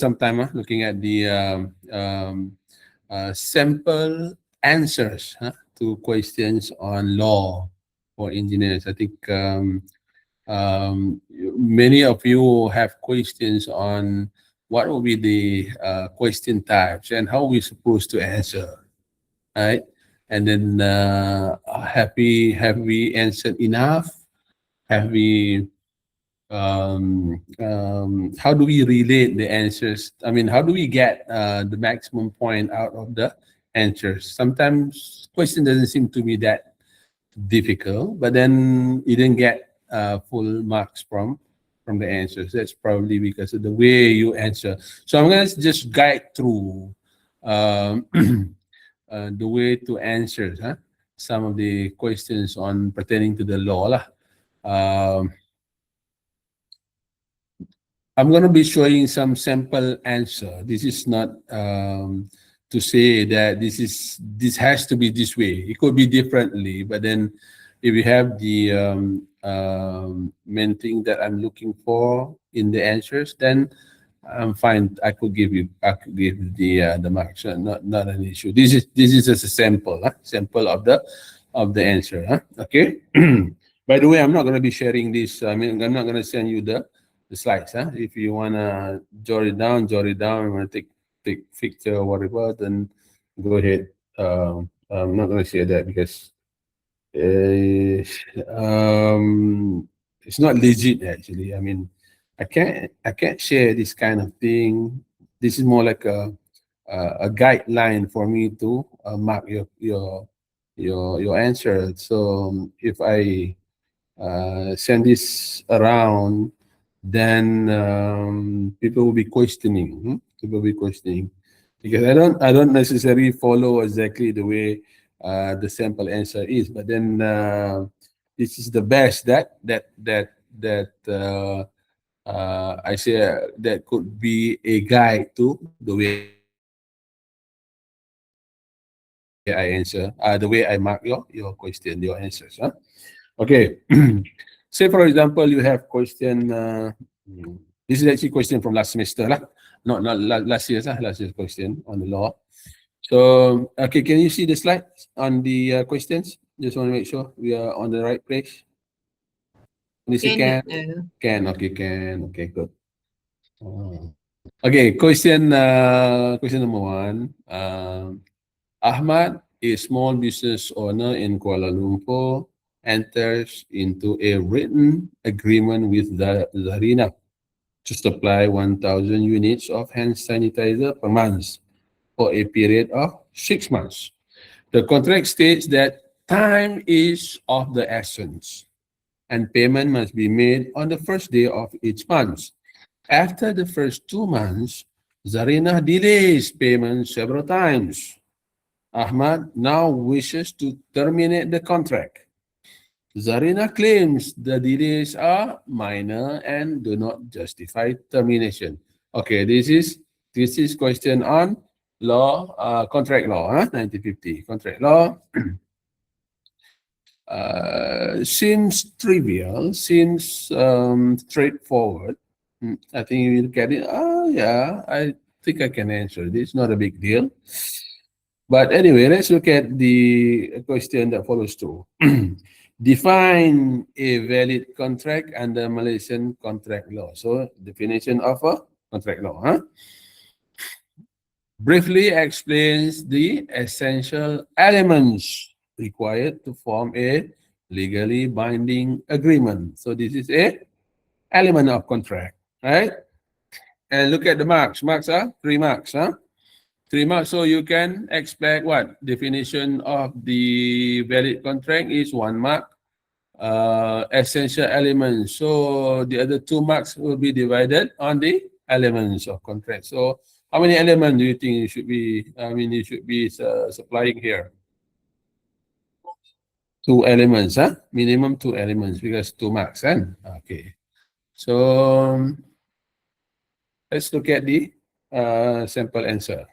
some time looking at the sample answers to questions on law for engineers. I think many of you have questions on what will be the question types and how we're supposed to answer, right? And then have we answered enough? Have we how do we relate the answers? I mean, how do we get the maximum point out of the answers? Sometimes question doesn't seem to be that difficult, but then you didn't get full marks from the answers. That's probably because of the way you answer. So I'm gonna just guide through um, the way to answer some of the questions on pertaining to the law lah. Um, I'm going to be showing some sample answer. This is not to say that this has to be this way. It could be differently, but then if you have the main thing that I'm looking for in the answers, then I'm fine. I could give the marks. Not an issue. This is just a sample, sample of the answer. Okay. By the way, I'm not going to be sharing this. I mean, I'm not going to send you the slides. If you wanna jot it down, jot it down. You wanna take picture or whatever, then go ahead. I'm not gonna share that because it's not legit actually. I mean, I can't share this kind of thing. This is more like a guideline for me to mark your answer. So if I send this around, then people will be questioning. People will be questioning because I don't necessarily follow exactly the way the sample answer is, but then this is the best that I say that could be a guide to the way I answer, the way I mark your question, your answers. Okay. Say for example, you have question. This is actually question from last semester lah, not last year's last year's question on the law. So okay, can you see the slides on the questions? Just want to make sure we are on the right place. Can you see can? Can. Okay, good. Okay, question number one. Ahmad, a small business owner in Kuala Lumpur, enters into a written agreement with Zarina to supply 1,000 units of hand sanitizer per month for a period of 6 months. The contract states that time is of the essence and payment must be made on the first day of each month. After the first 2 months, Zarina delays payment several times. Ahmad now wishes to terminate the contract. Zarina claims the delays are minor and do not justify termination. Okay, this is question on law, contract law, 1950 contract law. Seems trivial, seems straightforward. I think you look at it. Oh yeah, I think I can answer this. Not a big deal. But anyway, let's look at the question that follows too. Define a valid contract under Malaysian contract law. So definition of a contract law. Briefly explains the essential elements required to form a legally binding agreement. So this is a element of contract, right? And look at the marks. Marks are 3 marks. 3 marks. So you can expect what? Definition of the valid contract is 1 mark. Essential elements. So the other 2 marks will be divided on the elements of contract. So how many elements do you think you should be? You should be supplying here. 2 elements, minimum 2 elements because 2 marks, Okay. So let's look at the sample answer.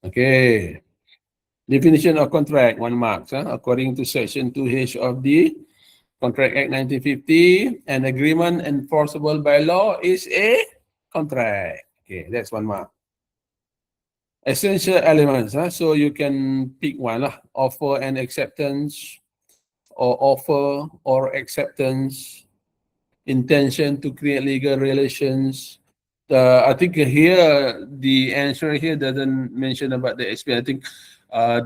Okay. Definition of contract, 1 mark. According to Section 2H of the Contract Act 1950, an agreement enforceable by law is a contract. Okay, that's 1 mark. Essential elements, so you can pick one, offer and acceptance, or offer or acceptance, intention to create legal relations. I think here the answer here doesn't mention about the explanation. I think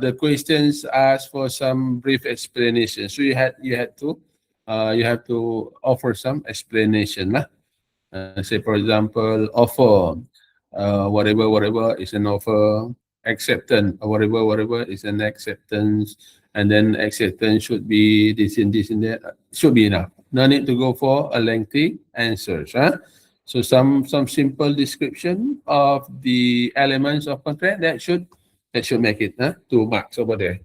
the questions ask for some brief explanation. So you have to offer some explanation. Say for example, offer whatever is an offer, acceptance whatever is an acceptance, and then acceptance should be this and that. Should be enough. No need to go for a lengthy answers. So some simple description of the elements of contract that should make it 2 marks over there.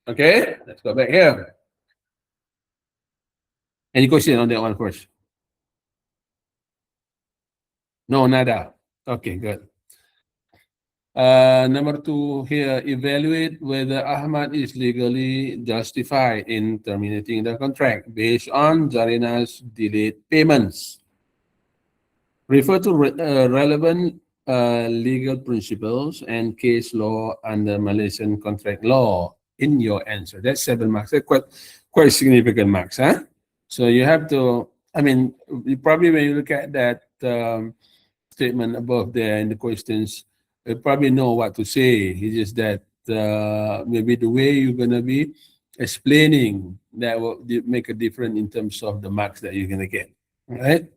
Okay, let's go back here. Any question on that one first? No, nada. Okay, good. Number 2 here, evaluate whether Ahmad is legally justified in terminating the contract based on Zarina's delayed payments. Refer to relevant legal principles and case law under Malaysian contract law in your answer. That's 7 marks. That's quite significant marks, So you have to, I mean, probably when you look at that statement above there in the questions, you probably know what to say. It's just that maybe the way you're going to be explaining that will make a difference in terms of the marks that you're going to get. All right?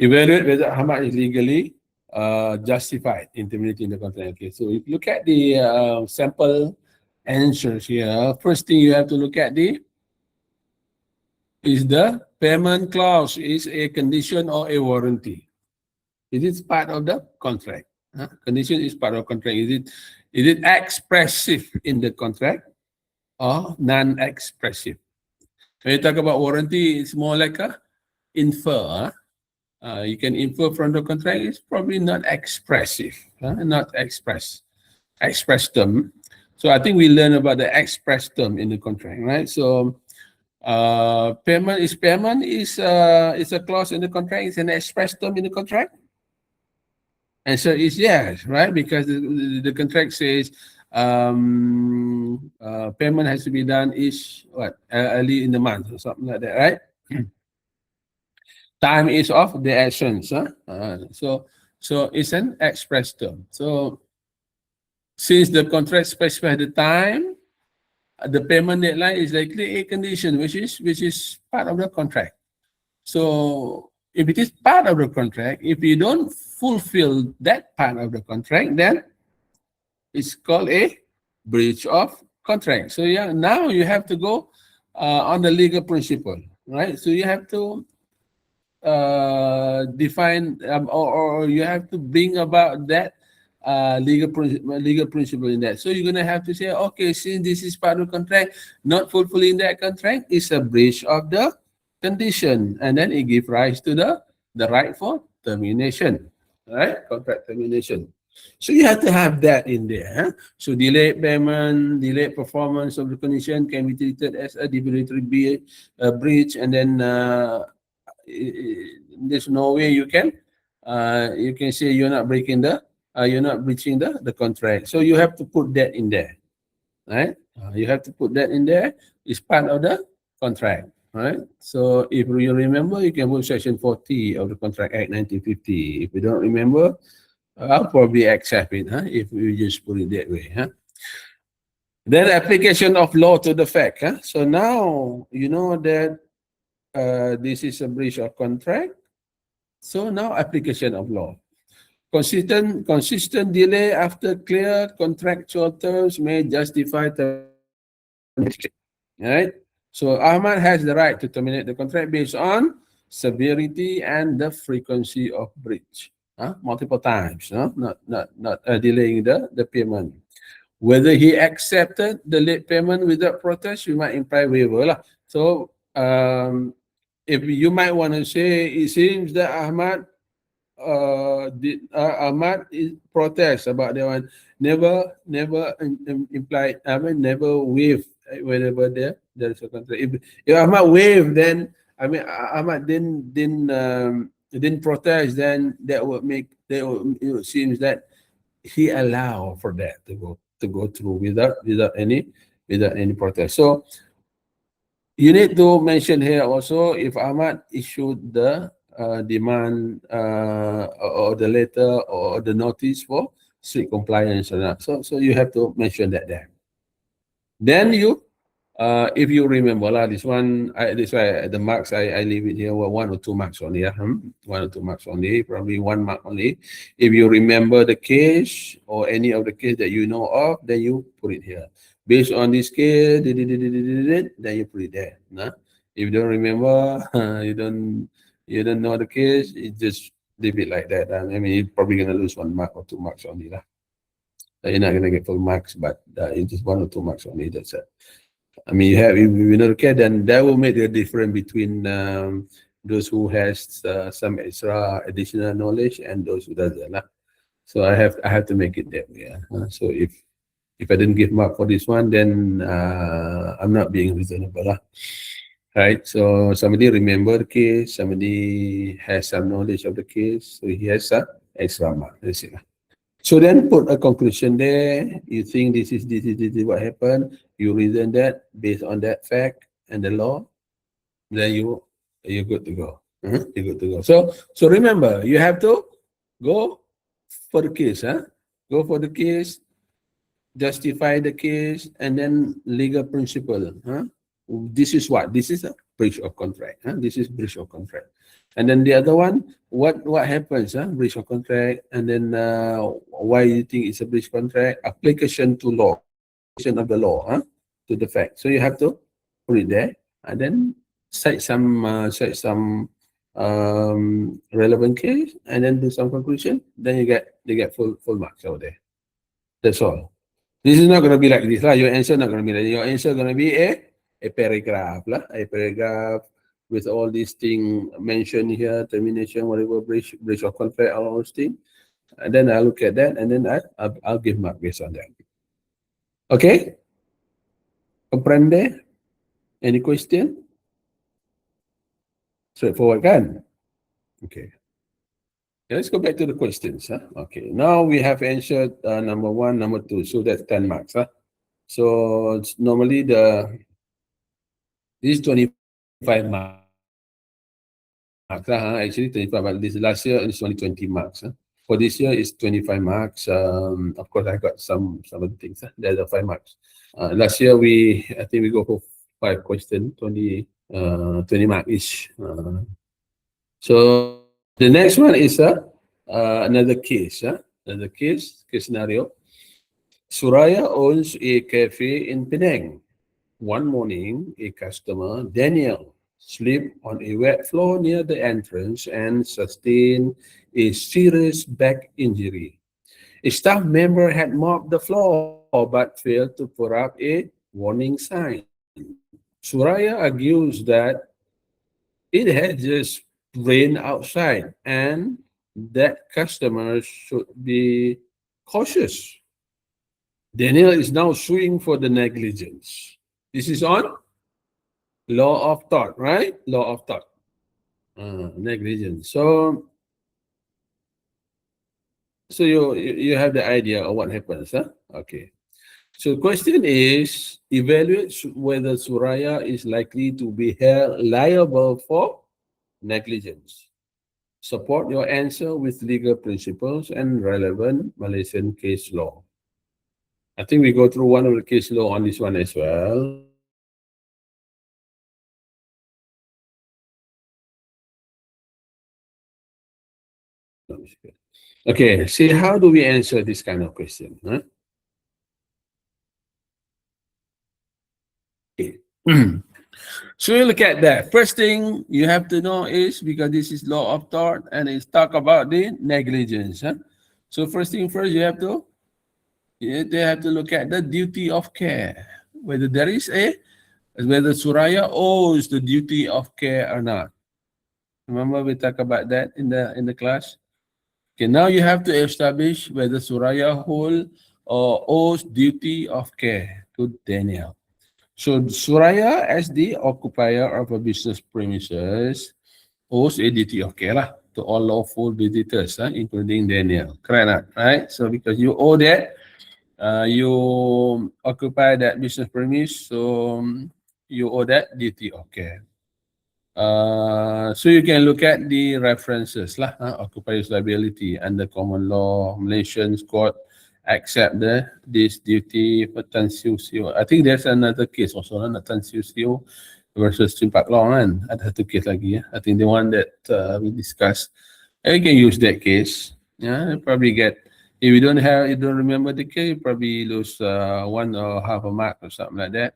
Evaluate whether Ahmad is legally justified in terminating the contract. Okay, so if you look at the sample answers here, first thing you have to look at is the payment clause is a condition or a warranty. Is it part of the contract? Condition is part of contract. Is it expressive in the contract or non-expressive? When you talk about warranty, it's more like a infer. You can infer from the contract. It's probably not expressive, not express term. So I think we learn about the express term in the contract, right? So payment is a clause in the contract. It's an express term in the contract. Answer is yes, right? Because the contract says payment has to be done early in the month or something like that, right? Time is of the essence. So it's an express term. So since the contract specifies the time, the payment deadline is likely a condition which is part of the contract. So if it is part of the contract, if you don't fulfill that part of the contract, then it's called a breach of contract. So yeah, now you have to go on the legal principle, right? So you have to define or you have to bring about that legal principle in that. So you're going to have to say, okay, since this is part of the contract, not fulfilling that contract is a breach of the condition, and then it gives rise to the right for termination, right? Contract termination. So you have to have that in there. So delayed payment, delayed performance of the condition can be treated as a definitive breach, and then there's no way you can say you're not breaking you're not breaching the contract. So you have to put that in there, right? You have to put that in there. It's part of the contract, right? So if you remember, you can put section 40 of the Contract Act 1950. If you don't remember, I'll probably accept it, if you just put it that way. Then application of law to the fact. So now you know that this is a breach of contract. So now application of law. Consistent delay after clear contractual terms may justify termination. Right? So Ahmad has the right to terminate the contract based on severity and the frequency of breach. Multiple times, not delaying the payment. Whether he accepted the late payment without protest, you might imply waiver. So if you might want to say, it seems that Ahmad protest about that one, never implied, never waive whenever there's a contract. If Ahmad waive, then Ahmad didn't didn't protest, then that would make it seems that he allowed for that to go through without any protest. So you need to mention here also if Ahmad issued the demand or the letter or the notice for strict compliance or not. So you have to mention that there. Then you, if you remember lah, this one, this why the marks I leave it here were 1 or 2 marks only. 1 or 2 marks only, probably 1 mark only. If you remember the case or any of the case that you know of, then you put it here. Based on this case, then you put it there. Nah? If you don't remember, you don't know the case, it just leave it like that. I mean, you're probably gonna lose 1 mark or 2 marks only lah. You're not gonna get full marks, but it's just 1 or 2 marks only. That's it. I mean, if you know the case, then that will make the difference between those who has some extra additional knowledge and those who doesn't lah. So I have to make it that way. So if I didn't give mark for this one, then I'm not being reasonable lah. Right? So somebody remember the case, somebody has some knowledge of the case, so he has some extra mark. That's it. So then put a conclusion there. You think this is what happened. You reason that based on that fact and the law, then you're good to go. You're good to go. So remember, you have to go for the case. Go for the case, justify the case, and then legal principle. This is what? This is a breach of contract. This is breach of contract. And then the other one, what happens? Breach of contract, and then why you think it's a breach contract? Application to law, application of the law, to the fact. So you have to put it there, and then cite some relevant case, and then do some conclusion. Then you get full marks over there. That's all. This is not going to be like this lah. Your answer not going to be like this. Your answer going to be a paragraph lah, a paragraph with all these things mentioned here, termination, whatever, breach of contract, all those things. And then I look at that, and then I'll give mark based on that. Okay? Comprende? Any question? Straightforward kan? Okay. Let's go back to the questions. Okay. Now we have answered number 1, number 2. So that's 10 marks. So normally this is 25 marks. Actually 25, but this last year is only 20 marks. For this year it's 25 marks. Of course I got some other things. There's 5 marks. Last year I think we go for 5 questions, 20 marks each. So the next one is another case. Another case scenario. Suraya owns a cafe in Penang. One morning, a customer, Daniel, slipped on a wet floor near the entrance and sustained a serious back injury. A staff member had mopped the floor but failed to put up a warning sign. Suraya argues that it had just rained outside and that customers should be cautious. Daniel is now suing for the negligence. This is on law of tort, right? Law of tort. Negligence. So you have the idea of what happens, Okay. So the question is, evaluate whether Suraya is likely to be held liable for negligence. Support your answer with legal principles and relevant Malaysian case law. I think we go through one of the case law on this one as well. Okay, see, how do we answer this kind of question? Okay. So you look at that. First thing you have to know is, because this is law of tort and it's talk about the negligence. So first thing first, you have to look at the duty of care, whether whether Suraya owes the duty of care or not. Remember we talked about that in the class. Okay, now you have to establish whether Suraya owes duty of care to Daniel. So Suraya, as the occupier of a business premises, owes a duty of care lah. to all lawful visitors, including Daniel. Correct, not? Right? So because you owe that, you occupy that business premise, so you owe that duty of care. So you can look at the references lah, occupiers liability under common law, Malaysian court accept this duty for Tan Siu Siu. I think there's another case also, Tan Siu Siu versus Cimpak Long kan. Ada satu case lagi. I think the one that we discussed. And you can use that case. Yeah, you probably get, if you don't remember the case, you probably lose 1 or half a mark or something like that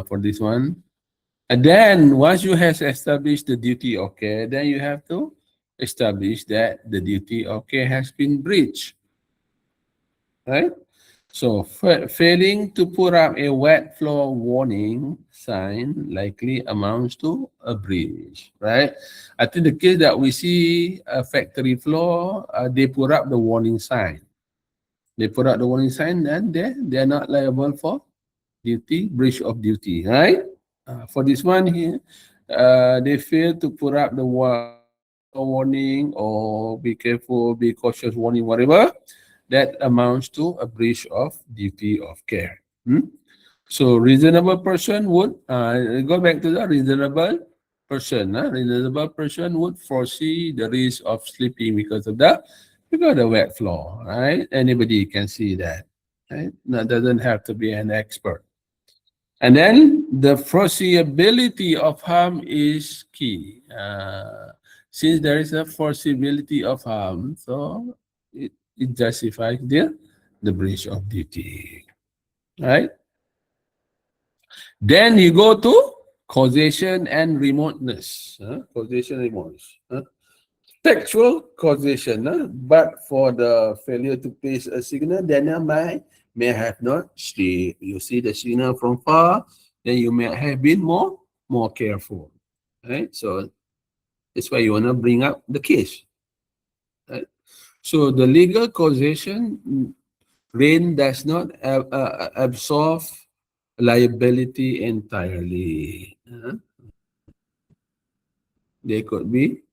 for this one. And then once you have established the duty of care, then you have to establish that the duty of care has been breached. Right? So failing to put up a wet floor warning sign likely amounts to a breach, right? I think the case that we see a factory floor, they put up the warning sign. They put up the warning sign and they're not liable for breach of duty, right? For this one here, they fail to put up the warning or be careful, be cautious warning, whatever. That amounts to a breach of duty of care. So reasonable person would, go back to the reasonable person. Reasonable person would foresee the risk of slipping because of the wet floor, right? Anybody can see that, right? That doesn't have to be an expert. And then the foreseeability of harm is key. Since there is a foreseeability of harm, so it justifies the breach of duty, right? Then you go to causation and remoteness. Causation and remoteness. Textual causation, but for the failure to place a signal, Daniel may have not see. You see the signal from far, then you may have been more careful, right? So that's why you want to bring up the case, right? So the legal causation, rain does not absorb liability entirely. There could be,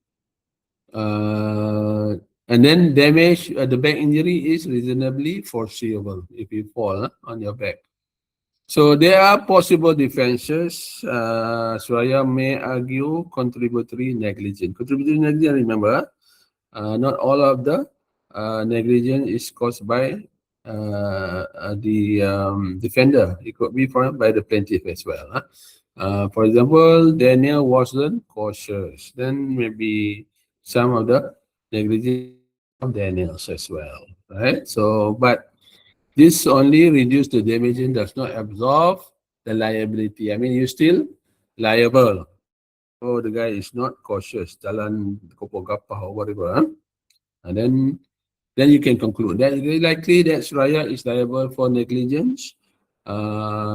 and then damage, the back injury is reasonably foreseeable if you fall on your back. So there are possible defenses. Suraya may argue contributory negligence. Contributory negligence, remember, not all of the negligence is caused by the defender. It could be by the plaintiff as well. For example, Daniel wasn't cautious. Then maybe some of the negligence of Daniel's as well, right? So, but this only reduce the damage and does not absorb the liability. I mean, you're still liable. Oh, the guy is not cautious, jalan kopo gapah or whatever. And then you can conclude that it's likely that Suraya is liable for negligence,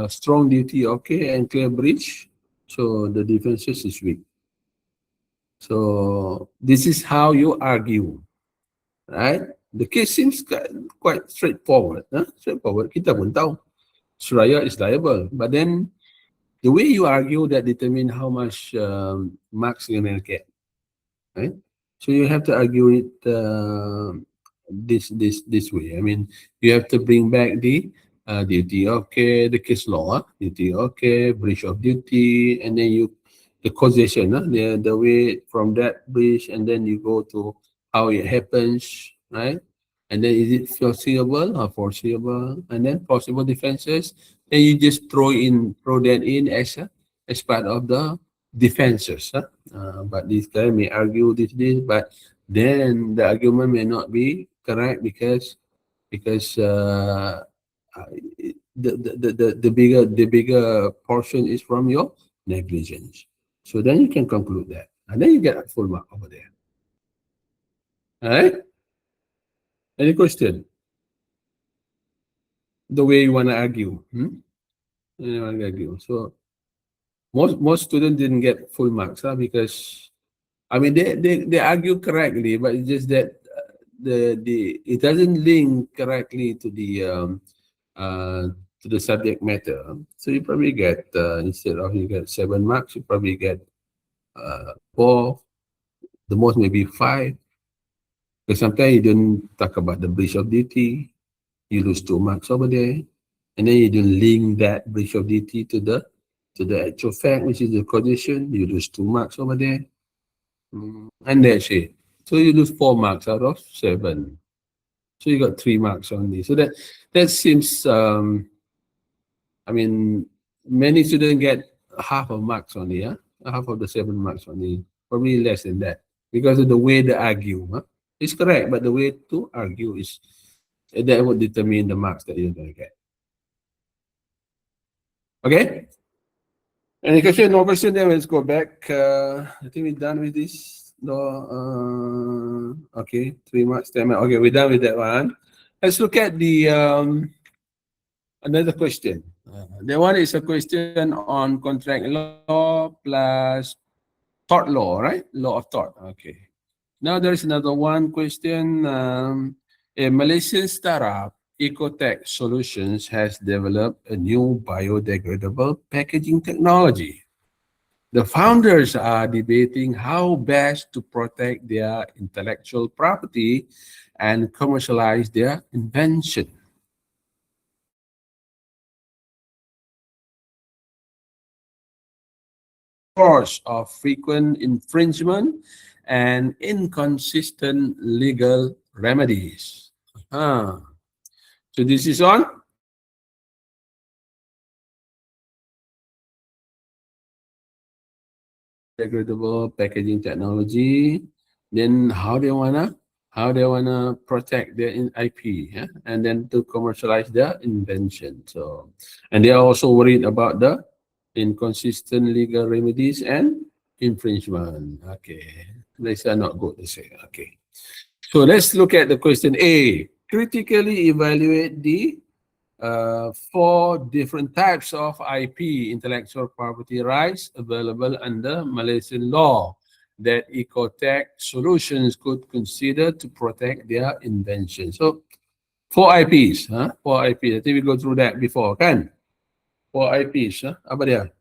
strong duty of care, and clear breach. So the defenses is weak. So this is how you argue, right? The case seems quite straightforward. Straightforward. Kita pun tahu Suraya is liable, but then the way you argue that determine how much marks you're gonna get, right? So you have to argue it this way. I mean, you have to bring back the duty of care, the case law, duty of care, breach of duty, and then the causation, the way from that breach, and then you go to how it happens, right? And then is it foreseeable or foreseeable? And then possible defenses. Then you just throw that in as part of the defenses. But this guy may argue this, but then the argument may not be correct because the bigger portion is from your negligence. So then you can conclude that, and then you get a full mark over there. All right? Any question? The way you want to argue. You want to argue. So most students didn't get full marks because I mean they argue correctly, but it's just that it doesn't link correctly to the subject matter. So you probably get instead of you get 7 marks, you probably get 4, The most maybe 5. Because sometimes you don't talk about the breach of duty, you lose 2 marks over there, and then you don't link that breach of duty to the actual fact, which is the condition, you lose 2 marks over there. And that's it. So you lose 4 marks out of 7. So you got 3 marks only. So that seems I mean, many students get half of marks only, huh? Half of the 7 marks only, probably less than that, because of the way they argue. Huh? It's correct, but the way to argue is that would determine the marks that you're going to get. Okay? Any question? No question? Then let's go back. I think we're done with this. No, okay, 3 marks, 10 marks. Okay, we're done with that one. Let's look at the another question. That one is a question on contract law plus tort law, right? Law of tort. Okay. Now there is another one question. A Malaysian startup, Ecotech Solutions, has developed a new biodegradable packaging technology. The founders are debating how best to protect their intellectual property and commercialize their invention. Course of frequent infringement and inconsistent legal remedies. Ah, so this is on degradable packaging technology. Then how they wanna protect their IP, yeah? And then to commercialize their invention. So, and they are also worried about the inconsistent legal remedies and infringement. Okay, these are not good to say. Okay, so let's look at the question A. Critically evaluate the 4 different types of IP, intellectual property rights, available under Malaysian law that Ecotech Solutions could consider to protect their invention. So, 4 IPs, huh? 4 IPs. I think we go through that before, kan? 4 IPs, huh? Apa dia?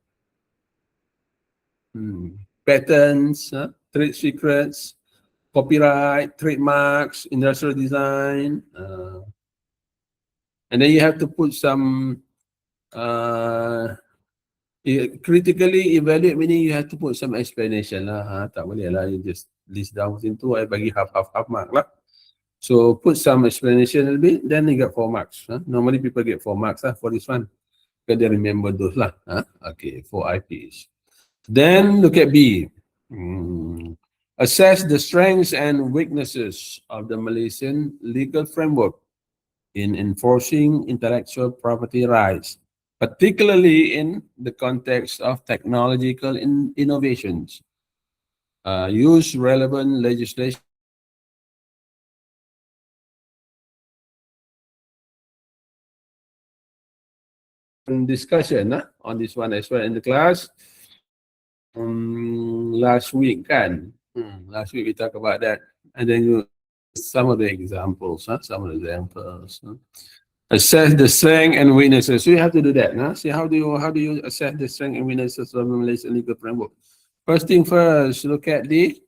Patents, huh? Trade secrets, copyright, trademarks, industrial design, and then you have to put some uh, critically evaluate, meaning you have to put some explanation lah. Tak boleh lah, you just list down macam tu, I bagi half mark lah. So put some explanation a little bit, then you get 4 marks. Normally people get 4 marks lah for this one, because they remember those lah. Okay, 4 IPs. Then look at B. Assess the strengths and weaknesses of the Malaysian legal framework in enforcing intellectual property rights, particularly in the context of technological innovations. Use relevant legislation discussion on this one as well in the class. Last week, kan? Last week we talked about that, and then some of the examples, Assess the strength and weaknesses. So you have to do that. See how do you assess the strength and weaknesses of the Malaysian legal framework? First thing first, look at the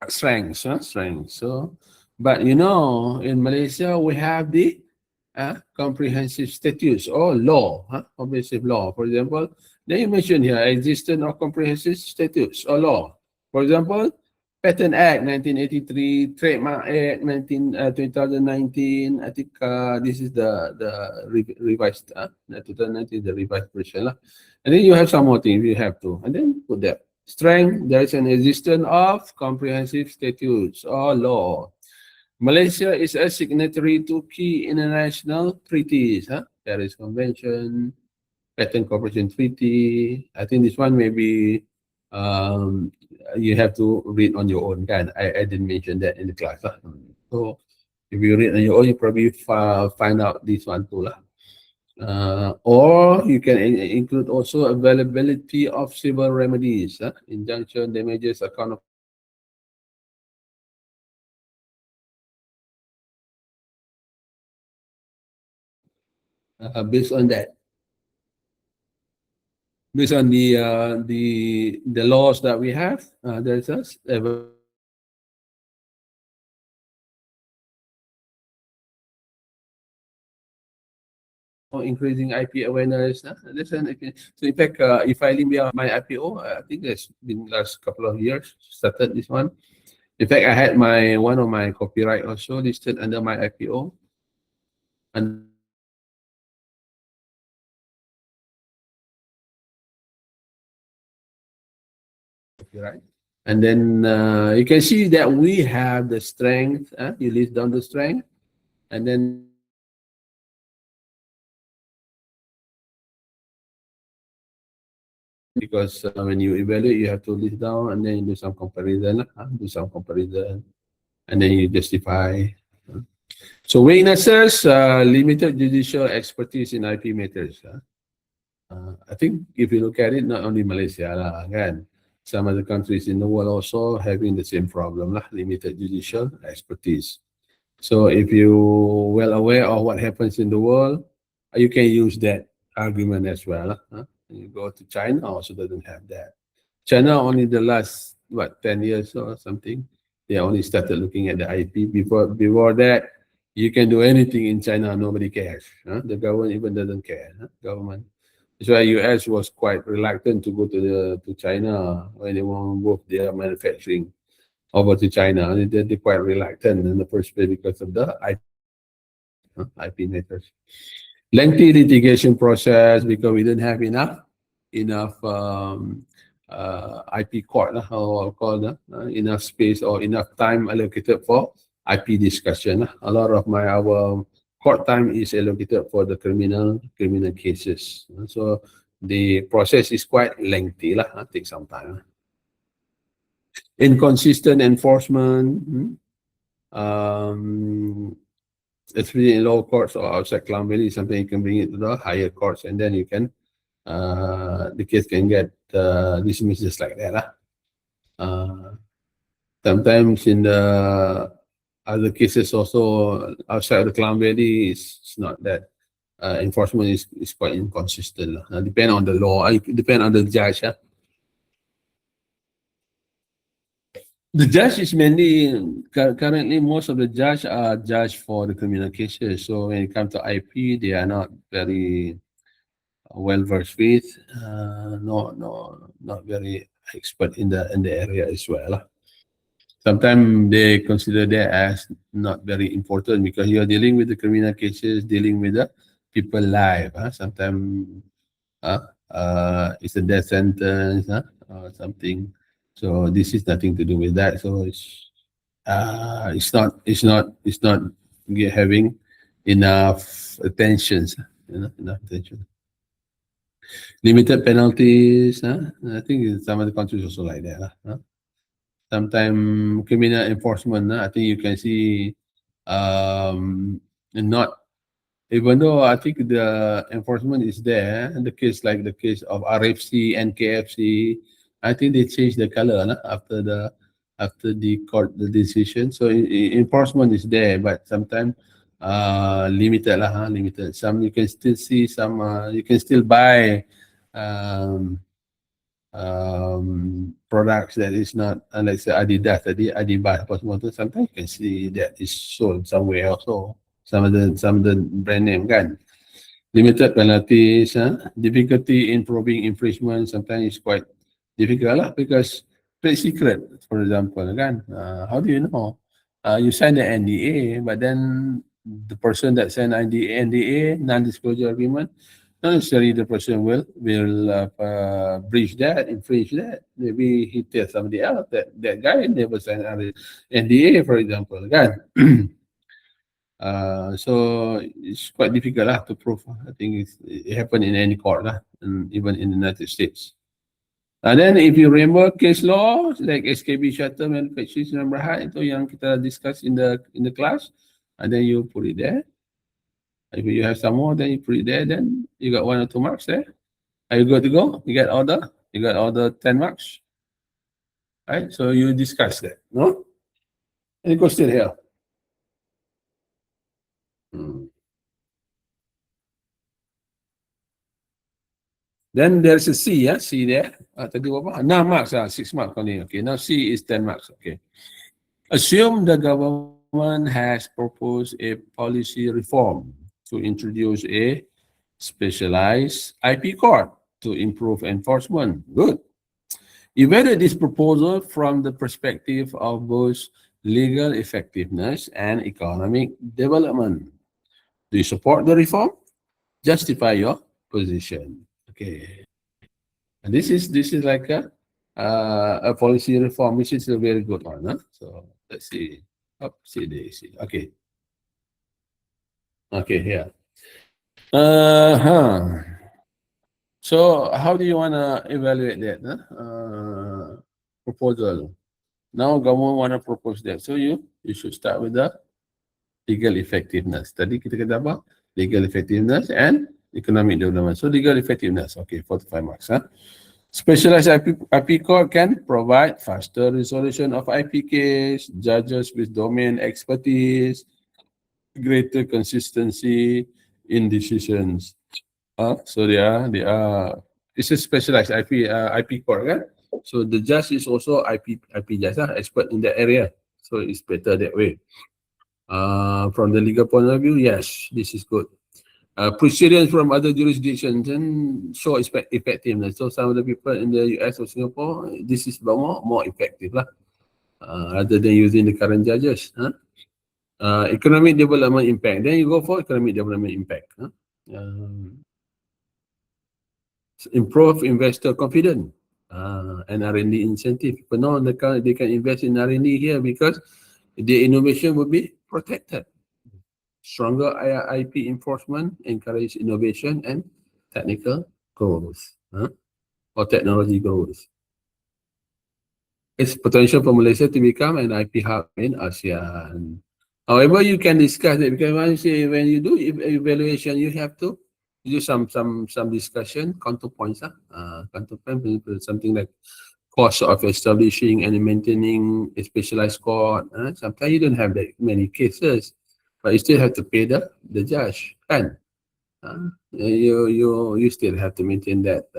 strengths. Strengths. So, but in Malaysia we have the comprehensive statutes or law, comprehensive law. For example, then you mentioned here existence of comprehensive statutes or law. For example, Patent Act 1983, Trademark Act 2019. I think this is the revised, 2019, the revised version. And then you have some more things you have to, and then put that. Strength, there is an existence of comprehensive statutes or law. Malaysia is a signatory to key international treaties, Paris Convention, Patent Cooperation Treaty. I think this one maybe you have to read on your own, kan? I didn't mention that in the class. So if you read on your own, you probably find out this one too. Or you can include also availability of civil remedies, injunction, damages, account of based on that. based on the laws that we have. There's a increasing IP awareness. Listen, okay. So in fact, if I link my IPO, I think it's been last couple of years started this one. In fact, I had my one of my copyright also listed under my IPO and copyright. And then you can see that we have the strength. You list down the strength, and then because when you evaluate, you have to list down and then you do some comparison, and then you justify. So witnesses, limited judicial expertise in IP matters. I think if you look at it, not only Malaysia lah, kan? Some other countries in the world also having the same problem lah, limited judicial expertise. So if you well aware of what happens in the world, you can use that argument as well. You go to China, also doesn't have that. China only the last, what, 10 years or something, they only started looking at the IP. Before that, you can do anything in China, nobody cares. The government even doesn't care. Government. That's why US was quite reluctant to go to China when they want to move their manufacturing over to China. They're quite reluctant in the first place because of the IP matters. Lengthy litigation process because we didn't have enough IP court, or called enough space or enough time allocated for IP discussion. A lot of our court time is allocated for the criminal cases. So the process is quite lengthy, takes some time. Inconsistent enforcement, especially in lower courts or outside Klang Valley, something you can bring it to the higher courts, and then you can the case can get dismissed just like that. Sometimes in the other cases also outside of the Klang Valley, it's not that enforcement is quite inconsistent. Depend on the law, depend on the judge. The judge is mainly, currently most of the judge are judged for the criminal cases. So when it comes to IP, they are not very well versed with, not very expert in the area as well. Sometimes they consider that as not very important because you're dealing with the criminal cases, dealing with the people life. Sometimes it's a death sentence or something. So this is nothing to do with that. So it's not having enough attention. Enough attention. Limited penalties. I think some of the countries also like that. Sometimes criminal enforcement. I think you can see not, even though I think the enforcement is there, the case like the case of RFC and KFC, I think they changed the color after the court the decision. So enforcement is there, but sometimes limited limited. Some you can still see some you can still buy products that is not, let's say Adidas Adidas apa semua tu, sometimes you can see that is sold somewhere also. Some of the brand name kan. Limited penalties, difficulty in proving infringement sometimes is quite difficult because trade secret, for example, kan. How do you know? You sign the NDA, but then the person that signed NDA, non-disclosure agreement, not necessarily the person will breach that, infringe that. Maybe he tells somebody else that guy never signed an NDA, for example, kan. So it's quite difficult to prove. I think it happened in any court, and even in the United States. And then if you remember case law like SKB Shuttle Manufacturing Berhad itu yang kita discuss in the class, and then you put it there. If you have some more, then you put it there. Then you got 1 or 2 marks there. Are you good to go? You got all the 10 marks, right? So you discuss that, no? Any question here? Then there's a C, yeah, C there. Tadi berapa? 6 marks, 6 marks only. Okay, now C is 10 marks. Okay. Assume the government has proposed a policy reform to introduce a specialized IP court to improve enforcement. Good. Evaluate this proposal from the perspective of both legal effectiveness and economic development. Do you support the reform? Justify your position. Okay. And this is like a policy reform, which is a very good one. Huh? So let's see. Oh, see. Okay. Okay, here. So how do you want to evaluate that? Proposal. Now government want to propose that. So you should start with the legal effectiveness. Tadi kita kata apa? Legal effectiveness and economic development. So legal effectiveness. Okay, 45 marks. Specialized IP court can provide faster resolution of IP case, judges with domain expertise, greater consistency in decisions. So they are. It's a specialized IP court, kan? So the judge is also IP judge, expert in that area. So it's better that way. From the legal point of view, yes, this is good. Precedence from other jurisdictions and show effectiveness. So some of the people in the US or Singapore, this is more effective lah, rather than using the current judges. Economic development impact. Then you go for economic development impact. Improve investor confidence and R&D incentive. People know they can invest in R&D here because the innovation will be protected. Stronger IP enforcement encourage innovation and technical growth, or technology growth. It's potential for Malaysia to become an IP hub in ASEAN. However, you can discuss it because when you do evaluation, you have to do some discussion, counterpoints. Counterpoint, something like cost of establishing and maintaining a specialized court. Sometimes you don't have that many cases, but you still have to pay the judge. And you still have to maintain that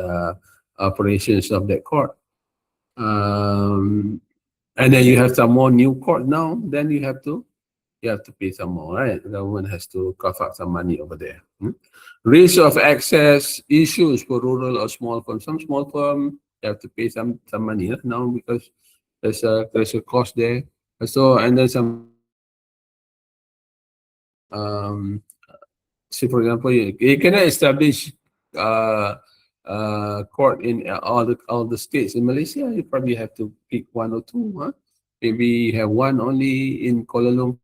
operations of that court. And then you have some more new court now. Then you have to pay some more, right? The government has to cough up some money over there. Risk of access issues for rural or small firms. Some small firm you have to pay some money now because there's a cost there. So and then some. Say for example, you cannot establish court in all the states in Malaysia. You probably have to pick one or two. Maybe you have one only in Kuala Lumpur,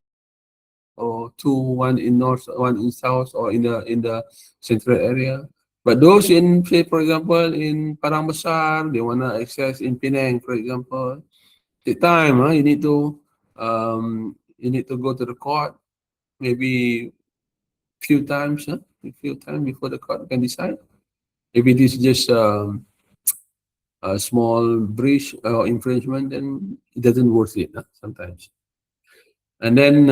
or one in north, one in south, or in the central area. But those in, say for example, in Padang Besar, they want to access in Penang, for example. Take time. You need to go to the court maybe few times before the court can decide. If it is just a small breach or infringement, then it doesn't worth it sometimes. And then,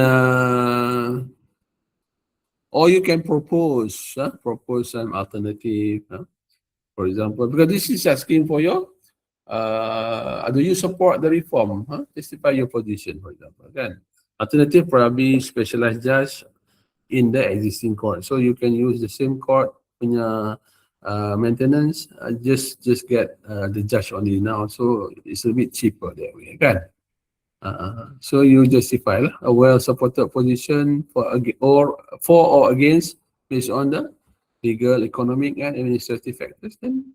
or you can propose some alternative. For example, because this is asking for your, do you support the reform? Justify your position, for example. Again, alternative probably specialized judge in the existing court. So you can use the same court punya maintenance, just get the judge only now. So it's a bit cheaper that way, kan? So you justify a well-supported position for or against based on the legal, economic, and administrative factors. Then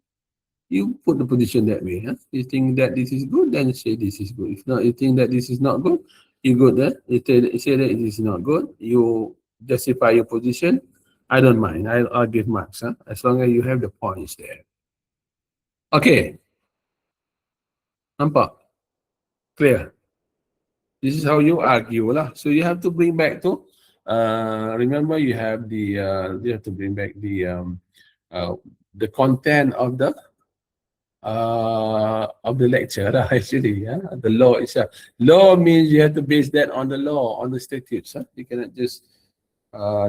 you put the position that way. You think that this is good, then say this is good. If not, you think that this is not good, you go there. You say that it is not good. You justify your position. I don't mind. I'll give marks. As long as you have the points there. Okay. Nampak? Clear? This is how you argue lah. So you have to bring back to. Remember, you have to bring back the content of the lecture actually. The law itself. Law means you have to base that on the law, on the statutes. You cannot just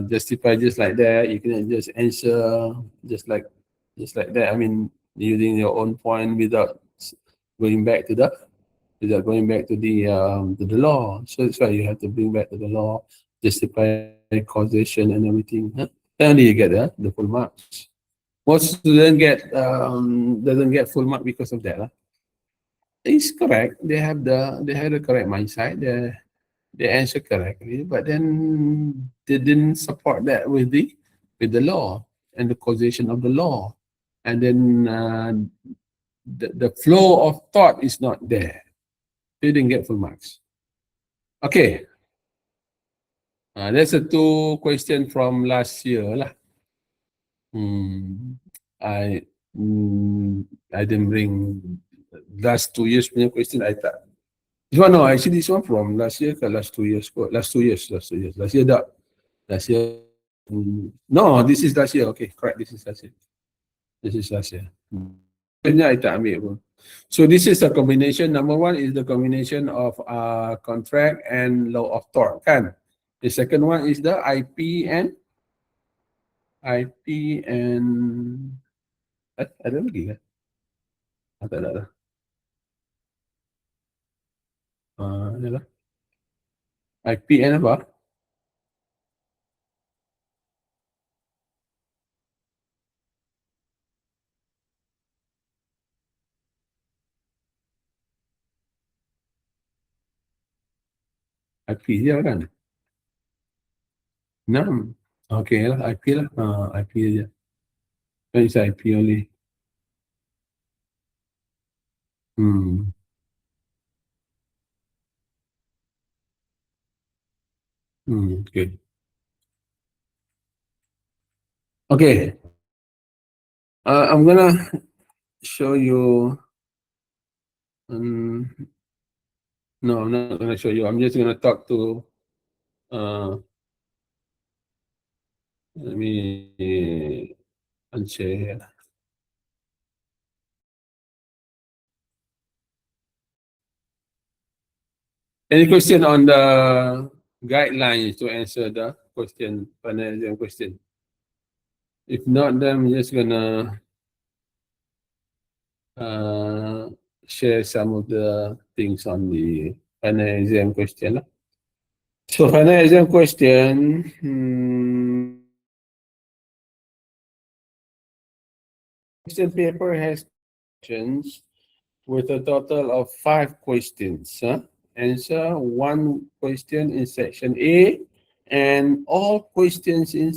justify just like that. You cannot just answer just like Just like that. I mean, using your own point without going back to the to the law. So that's why you have to bring back to the law, justify causation and everything. Huh? Then only you get the full marks. Most students get doesn't get full mark because of that. It's correct. They have the correct mindset. They answer correctly, but then they didn't support that with the law and the causation of the law, and then the flow of thought is not there. They didn't get full marks. Okay, that's a two question from last year lah. Hmm. I I didn't bring last 2 years punya question. I tak. This one no, actually this one from last year ke last 2 years kot. Last 2 years. Last year tak. Last year. No, this is last year. Okay, correct. This is last year. This is last year. I tak ambil pun. So this is a combination. Number one is the combination of contract and law of tort, kan? The second one is the IP and ada lagi kan? Tak ada lah. Adalah. IP and apa? IP dia kan? 6. Okay lah, IP lah. IP aja. It's IP only. Hmm. Okay. Okay. I'm gonna show you. No, I'm not gonna show you. I'm just gonna talk to. Let me unshare here. Any question on the guidelines to answer the question, final exam question? If not, then I'm just gonna share some of the things on the final exam question. So final exam question, question paper has questions with a total of 5 questions. Answer 1 question in section A, and all questions in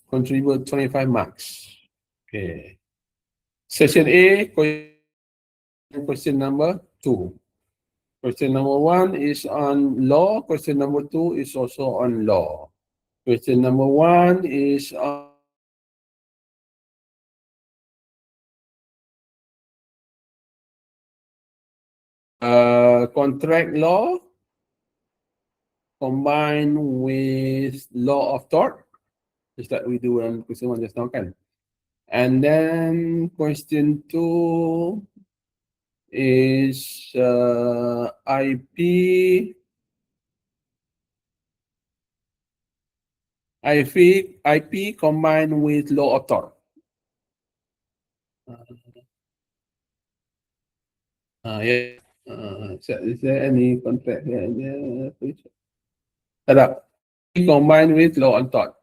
contribute 25 marks. Okay. Section A, question number 2. Question number 1 is on law. Question number 2 is also on law. Question number 1 is on contract law combined with law of tort, just like we do on question 1 just now, kan? And then question 2 is IP combined with law of tort. Yeah. Is there any contract here? Combined with law of tort.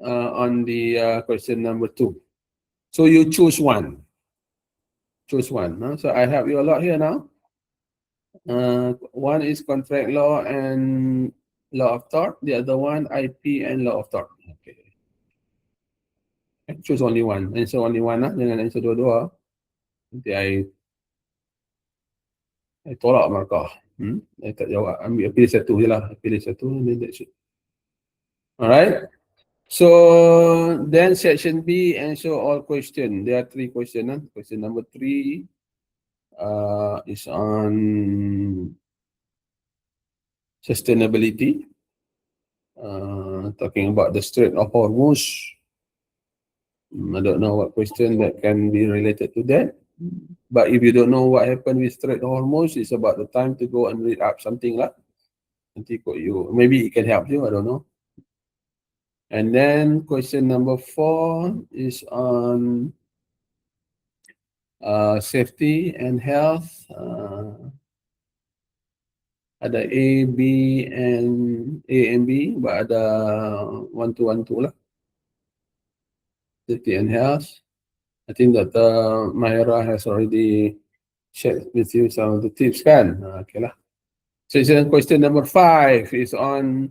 On the question number 2. So you choose one. So I help you a lot here now. One is contract law and law of tort. The other one IP and law of tort. Okay. Choose only one. Answer only one. Jangan answer dua-dua. Nanti I tolak markah. I tak jawab. Pilih satu je lah. Alright. So then section B, answer all questions. There are 3 questions. Question number 3 is on sustainability. Talking about the Strait of Hormuz. I don't know what question that can be related to that. But if you don't know what happened with Strait of Hormuz, it's about the time to go and read up something lah. Nanti kok you, maybe it can help you, I don't know. And then question number 4 is on safety and health. Ada A, B, and A and B, but ada one two lah. Safety and health. I think that Mahira has already shared with you some of the tips kan. Okay lah. So question number 5 is on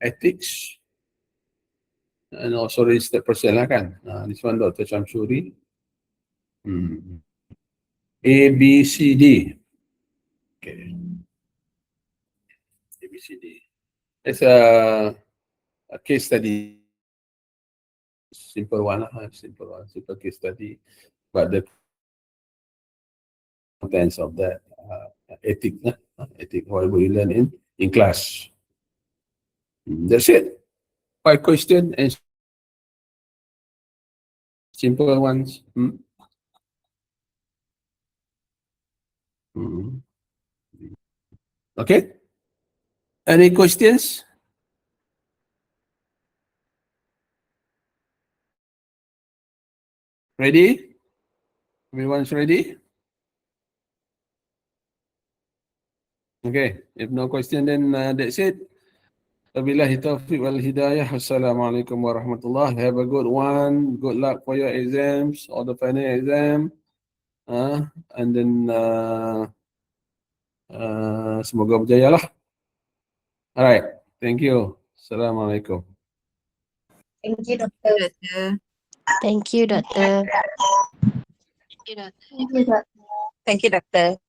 ethics and also registered person lah kan. This one Dr. Shamsuri. A, B, C, D. Okay. A, B, C, D. It's a case study. Simple one, simple case study. But the contents of that ethic, whatever you learn in class. That's it. 5 questions and simple ones. Okay. Any questions? Ready? Everyone's ready? Okay. If no question, then that's it. Wabillahi taufiq wal hidayah. Assalamualaikum warahmatullahi. Have a good one. Good luck for your exams or the final exam. And then semoga berjaya lah. Alright. Thank you. Assalamualaikum. Thank you, Doctor. Thank you, Doctor. Thank you, Doctor.